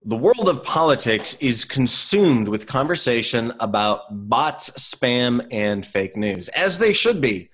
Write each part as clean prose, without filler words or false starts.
The world of politics is consumed with conversation about bots, spam, and fake news, as they should be.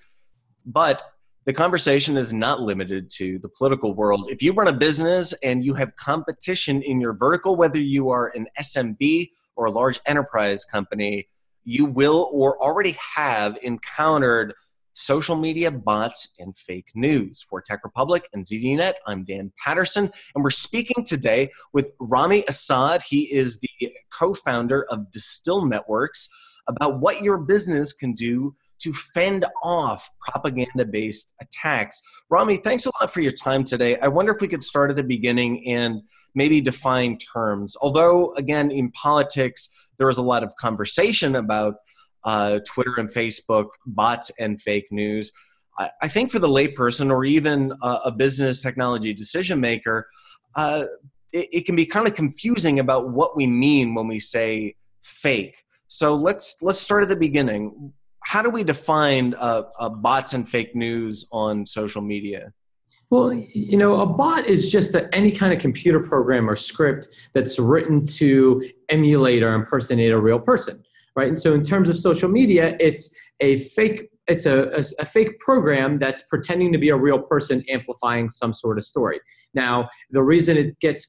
But the conversation is not limited to the political world. If you run a business and you have competition in your vertical, whether you are an SMB or a large enterprise company, you will or already have encountered social media bots and fake news. For Tech Republic and ZDNet, I'm Dan Patterson, and we're speaking today with Rami Assad. He is the co-founder of Distill Networks, about what your business can do to fend off propaganda-based attacks. Rami, thanks a lot for your time today. I wonder if we could start at the beginning and maybe define terms. Although, again, in politics, there is a lot of conversation about Twitter and Facebook, bots and fake news. I think for the layperson or even a business technology decision maker, it can be kind of confusing about what we mean when we say fake. So let's start at the beginning. How do we define bots and fake news on social media? Well, you know, a bot is just any kind of computer program or script that's written to emulate or impersonate a real person, right? And so in terms of social media, it's a fake program that's pretending to be a real person amplifying some sort of story. Now, the reason it gets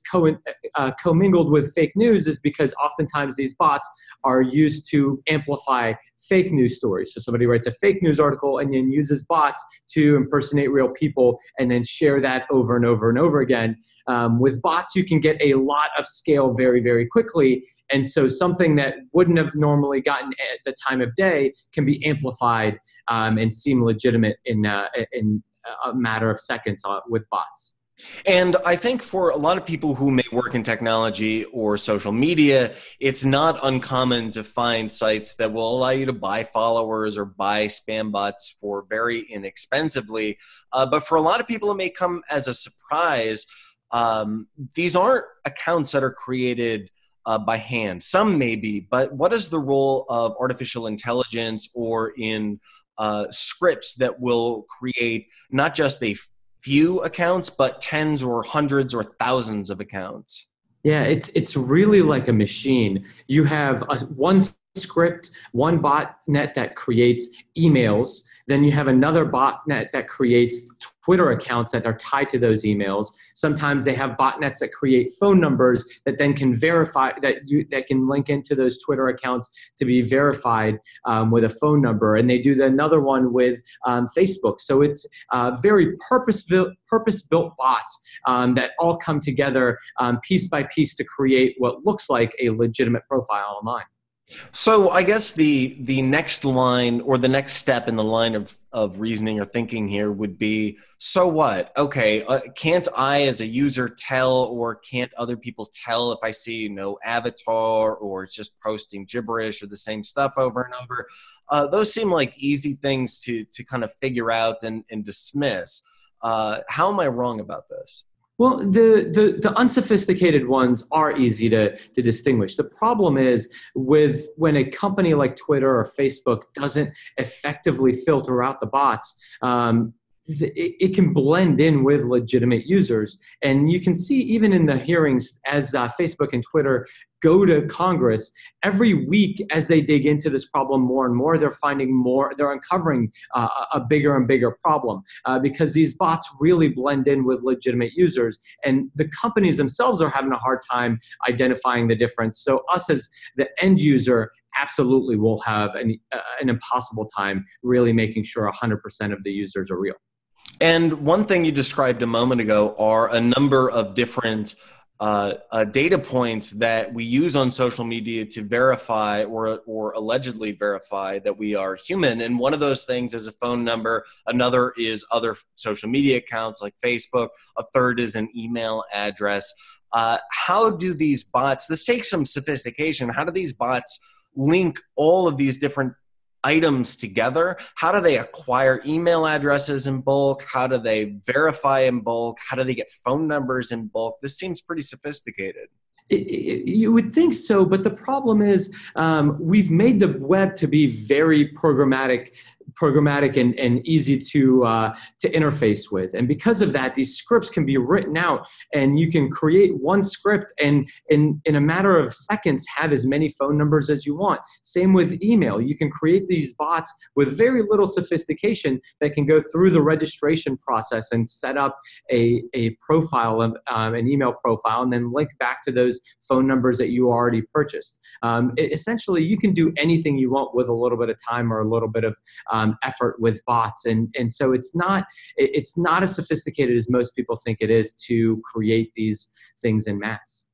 commingled with fake news is because oftentimes these bots are used to amplify fake news stories. So somebody writes a fake news article and then uses bots to impersonate real people and then share that over and over and over again. With bots, you can get a lot of scale very, very quickly. And so something that wouldn't have normally gotten at the time of day can be amplified and seem legitimate in a matter of seconds with bots. And I think for a lot of people who may work in technology or social media, it's not uncommon to find sites that will allow you to buy followers or buy spam bots for very inexpensively. But for a lot of people, it may come as a surprise. These aren't accounts that are created by hand. Some may be, but what is the role of artificial intelligence or in scripts that will create not just a few accounts, but tens or hundreds or thousands of accounts? Yeah, it's really like a machine. You have one script, one botnet that creates emails. Then you have another botnet that creates Twitter accounts that are tied to those emails. Sometimes they have botnets that create phone numbers that then can verify that can link into those Twitter accounts to be verified with a phone number. And they do another one with Facebook. So it's very purpose-built bots that all come together piece by piece to create what looks like a legitimate profile online. So I guess the next line or the next step in the line of reasoning or thinking here would be, so what? Okay, can't I as a user tell, or can't other people tell if I see no avatar or it's just posting gibberish or the same stuff over and over? Those seem like easy things to kind of figure out and dismiss. How am I wrong about this? Well, the unsophisticated ones are easy to distinguish. The problem is when a company like Twitter or Facebook doesn't effectively filter out the bots, it can blend in with legitimate users. And you can see even in the hearings as Facebook and Twitter go to Congress, every week as they dig into this problem more and more, they're uncovering a bigger and bigger problem because these bots really blend in with legitimate users. And the companies themselves are having a hard time identifying the difference. So us as the end user absolutely will have an impossible time really making sure 100% of the users are real. And one thing you described a moment ago are a number of different data points that we use on social media to verify or allegedly verify that we are human. And one of those things is a phone number. Another is other social media accounts like Facebook. A third is an email address. How do these bots, this takes some sophistication, how do these bots link all of these different items together? How do they acquire email addresses in bulk? How do they verify in bulk? How do they get phone numbers in bulk? This seems pretty sophisticated. You would think so, but the problem is we've made the web to be very programmatic programmatic and easy to interface with. And because of that, these scripts can be written out, and you can create one script and in a matter of seconds have as many phone numbers as you want. Same with email. You can create these bots with very little sophistication that can go through the registration process and set up a profile, an email profile, and then link back to those phone numbers that you already purchased. Essentially, you can do anything you want with a little bit of time or a little bit of effort with bots, and so it's not as sophisticated as most people think it is to create these things in mass.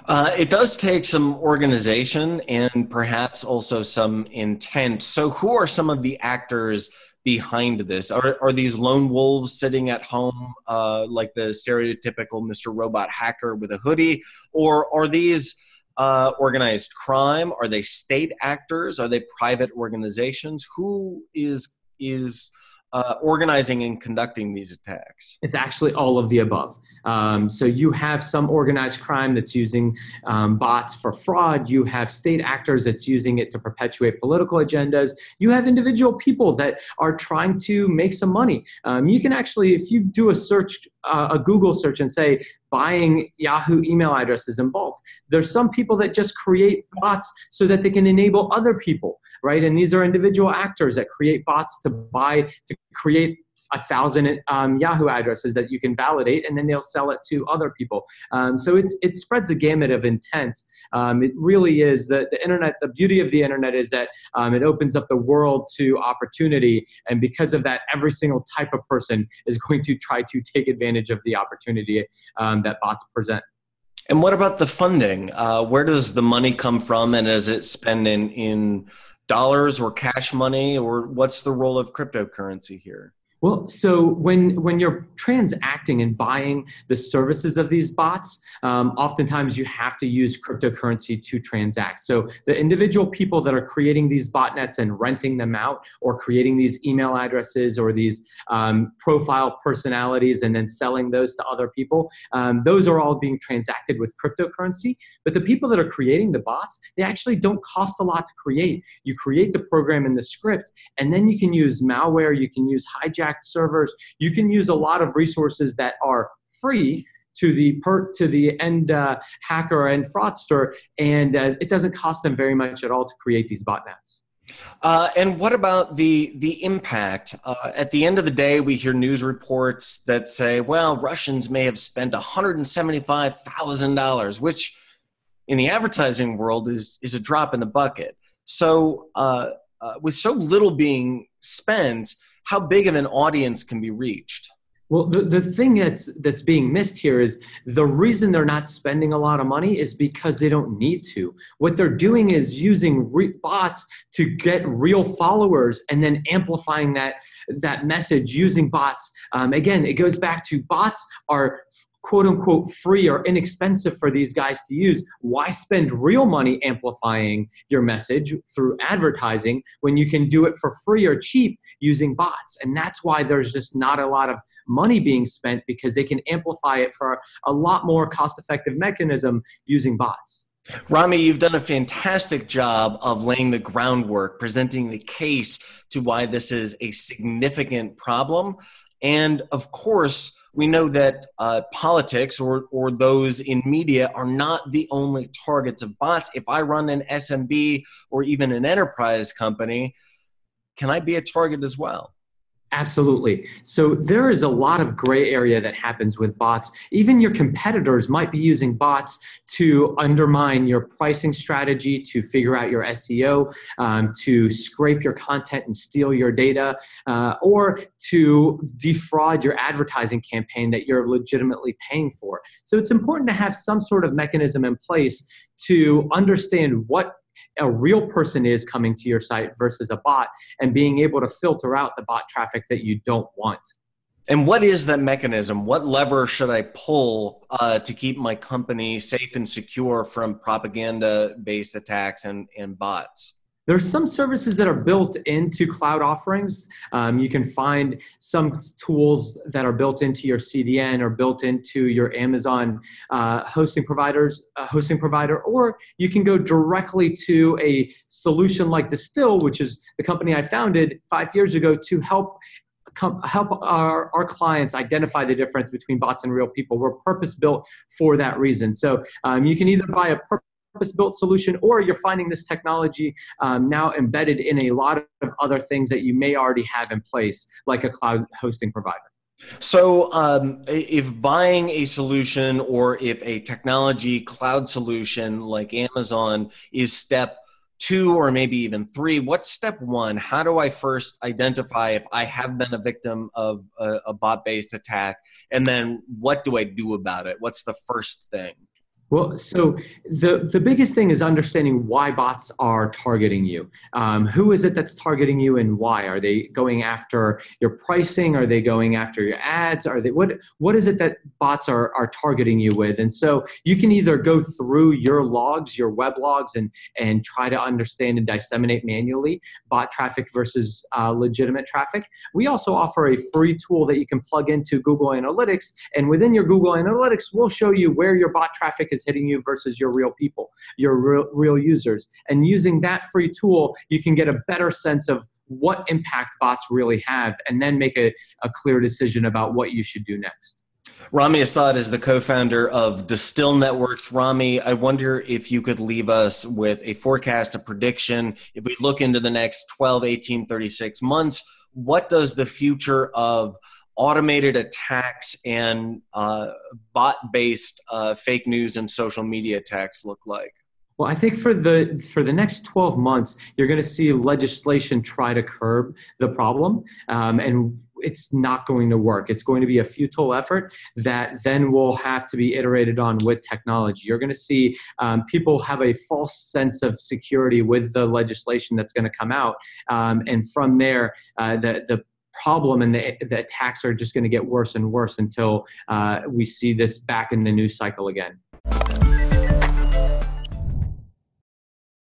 It does take some organization and perhaps also some intent. So who are some of the actors behind this? Are these lone wolves sitting at home like the stereotypical Mr. Robot hacker with a hoodie? Or are these organized crime? Are they state actors? Are they private organizations? Who is organizing and conducting these attacks? It's actually all of the above. So you have some organized crime that's using bots for fraud. You have state actors that's using it to perpetuate political agendas. You have individual people that are trying to make some money. You can actually, if you do a search, a Google search and say, buying Yahoo email addresses in bulk, there's some people that just create bots so that they can enable other people, right? And these are individual actors that create bots to create 1,000 Yahoo addresses that you can validate, and then they'll sell it to other people. So it spreads a gamut of intent. It really is the internet. The beauty of the internet is that it opens up the world to opportunity, and because of that, every single type of person is going to try to take advantage of the opportunity that bots present. And what about the funding? Where does the money come from, and is it spent in dollars or cash money, or what's the role of cryptocurrency here? Well, so when you're transacting and buying the services of these bots, oftentimes you have to use cryptocurrency to transact. So the individual people that are creating these botnets and renting them out, or creating these email addresses or these profile personalities and then selling those to other people, those are all being transacted with cryptocurrency. But the people that are creating the bots, they actually don't cost a lot to create. You create the program and the script, and then you can use malware, you can use hijacked servers, you can use a lot of resources that are free to the end hacker and fraudster, and it doesn't cost them very much at all to create these botnets. And what about the impact? At the end of the day, we hear news reports that say, well, Russians may have spent $175,000, which in the advertising world is a drop in the bucket. So with so little being spent, how big of an audience can be reached? Well, the thing that's being missed here is the reason they're not spending a lot of money is because they don't need to. What they're doing is using bots to get real followers and then amplifying that message using bots. Again, it goes back to bots are quote unquote free or inexpensive for these guys to use. Why spend real money amplifying your message through advertising when you can do it for free or cheap using bots? And that's why there's just not a lot of money being spent, because they can amplify it for a lot more cost-effective mechanism using bots. Rami, you've done a fantastic job of laying the groundwork, presenting the case to why this is a significant problem. And of course, we know that politics or those in media are not the only targets of bots. If I run an SMB or even an enterprise company, can I be a target as well? Absolutely. So there is a lot of gray area that happens with bots. Even your competitors might be using bots to undermine your pricing strategy, to figure out your SEO, to scrape your content and steal your data, or to defraud your advertising campaign that you're legitimately paying for. So it's important to have some sort of mechanism in place to understand what a real person is coming to your site versus a bot, and being able to filter out the bot traffic that you don't want. And what is that mechanism? What lever should I pull to keep my company safe and secure from propaganda-based attacks and bots? There are some services that are built into cloud offerings. You can find some tools that are built into your CDN or built into your Amazon hosting provider, or you can go directly to a solution like Distill, which is the company I founded 5 years ago to help our clients identify the difference between bots and real people. We're purpose built for that reason. So you can either buy a purpose-built solution, or you're finding this technology now embedded in a lot of other things that you may already have in place, like a cloud hosting provider. So if buying a solution or if a technology cloud solution like Amazon is step 2 or maybe even 3, what's step 1? How do I first identify if I have been a victim of a bot-based attack? And then what do I do about it? What's the first thing? Well, so the biggest thing is understanding why bots are targeting you. Who is it that's targeting you, and why? Are they going after your pricing? Are they going after your ads? Are they what is it that bots are targeting you with? And so you can either go through your logs, your web logs, and try to understand and disseminate manually bot traffic versus legitimate traffic. We also offer a free tool that you can plug into Google Analytics, and within your Google Analytics, we'll show you where your bot traffic is hitting you versus your real people, your real users. And using that free tool, you can get a better sense of what impact bots really have, and then make a clear decision about what you should do next. Rami Assad is the co-founder of Distill Networks. Rami, I wonder if you could leave us with a forecast, a prediction. If we look into the next 12, 18, 36 months, what does the future of automated attacks and bot-based fake news and social media attacks look like? Well, I think for the next 12 months, you're going to see legislation try to curb the problem, and it's not going to work. It's going to be a futile effort that then will have to be iterated on with technology. You're going to see people have a false sense of security with the legislation that's going to come out, and from there, the problem and the attacks are just going to get worse and worse until we see this back in the news cycle again.